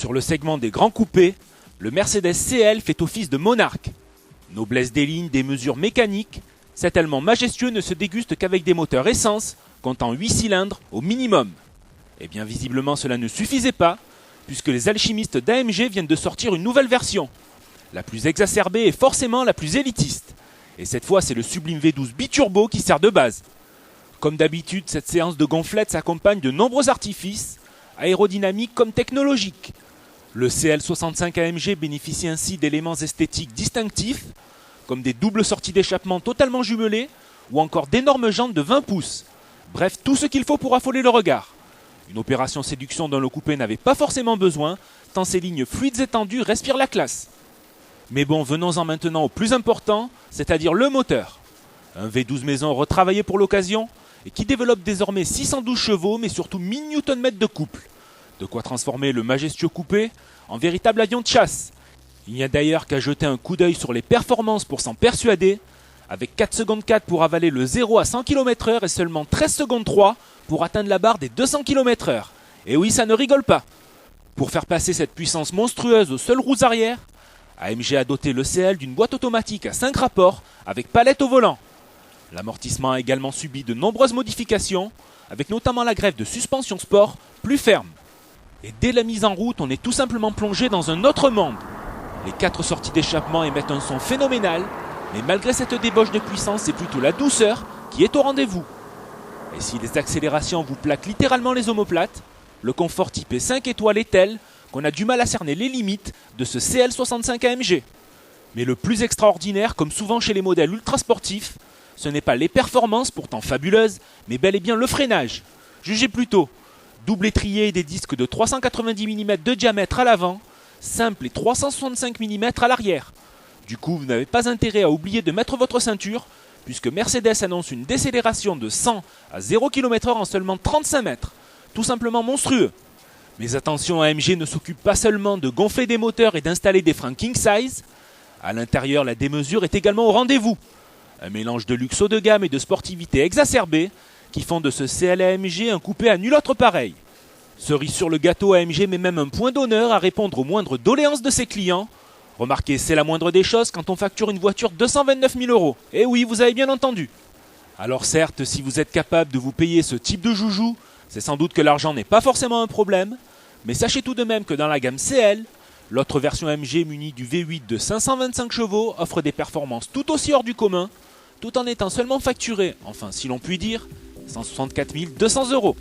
Sur le segment des grands coupés, le Mercedes CL fait office de monarque. Noblesse des lignes, des mesures mécaniques, cet allemand majestueux ne se déguste qu'avec des moteurs essence, comptant 8 cylindres au minimum. Et bien visiblement cela ne suffisait pas, puisque les alchimistes d'AMG viennent de sortir une nouvelle version. La plus exacerbée et forcément la plus élitiste. Et cette fois c'est le sublime V12 biturbo qui sert de base. Comme d'habitude, cette séance de gonflette s'accompagne de nombreux artifices, aérodynamiques comme technologiques. Le CL65 AMG bénéficie ainsi d'éléments esthétiques distinctifs, comme des doubles sorties d'échappement totalement jumelées, ou encore d'énormes jantes de 20 pouces. Bref, tout ce qu'il faut pour affoler le regard. Une opération séduction dont le coupé n'avait pas forcément besoin, tant ses lignes fluides et tendues respirent la classe. Mais bon, venons-en maintenant au plus important, c'est-à-dire le moteur. Un V12 maison retravaillé pour l'occasion, et qui développe désormais 612 chevaux, mais surtout 1000 Nm de couple. De quoi transformer le majestueux coupé en véritable avion de chasse. Il n'y a d'ailleurs qu'à jeter un coup d'œil sur les performances pour s'en persuader, avec 4 secondes 4 pour avaler le 0 à 100 km/h et seulement 13 secondes 3 pour atteindre la barre des 200 km/h. Et oui, ça ne rigole pas. Pour faire passer cette puissance monstrueuse aux seules roues arrière, AMG a doté le CL d'une boîte automatique à 5 rapports avec palette au volant. L'amortissement a également subi de nombreuses modifications, avec notamment la greffe de suspension sport plus ferme. Et dès la mise en route, on est tout simplement plongé dans un autre monde. Les 4 sorties d'échappement émettent un son phénoménal, mais malgré cette débauche de puissance, c'est plutôt la douceur qui est au rendez-vous. Et si les accélérations vous plaquent littéralement les omoplates, le confort typé 5 étoiles est tel qu'on a du mal à cerner les limites de ce CL65 AMG. Mais le plus extraordinaire, comme souvent chez les modèles ultra sportifs, ce n'est pas les performances, pourtant fabuleuses, mais bel et bien le freinage. Jugez plutôt, double étrier et des disques de 390 mm de diamètre à l'avant, simple et 365 mm à l'arrière. Du coup, vous n'avez pas intérêt à oublier de mettre votre ceinture, puisque Mercedes annonce une décélération de 100 à 0 km/h en seulement 35 mètres. Tout simplement monstrueux. Mais attention, AMG ne s'occupe pas seulement de gonfler des moteurs et d'installer des freins king size. À l'intérieur, la démesure est également au rendez-vous. Un mélange de luxe haut de gamme et de sportivité exacerbée qui font de ce CL AMG un coupé à nul autre pareil. Cerise sur le gâteau, AMG met même un point d'honneur à répondre aux moindres doléances de ses clients. Remarquez, c'est la moindre des choses quand on facture une voiture 229 000 €. Et oui, vous avez bien entendu. Alors certes, si vous êtes capable de vous payer ce type de joujou, c'est sans doute que l'argent n'est pas forcément un problème, mais sachez tout de même que dans la gamme CL, l'autre version AMG munie du V8 de 525 chevaux offre des performances tout aussi hors du commun, tout en étant seulement facturée, enfin si l'on peut dire, 164 200 €.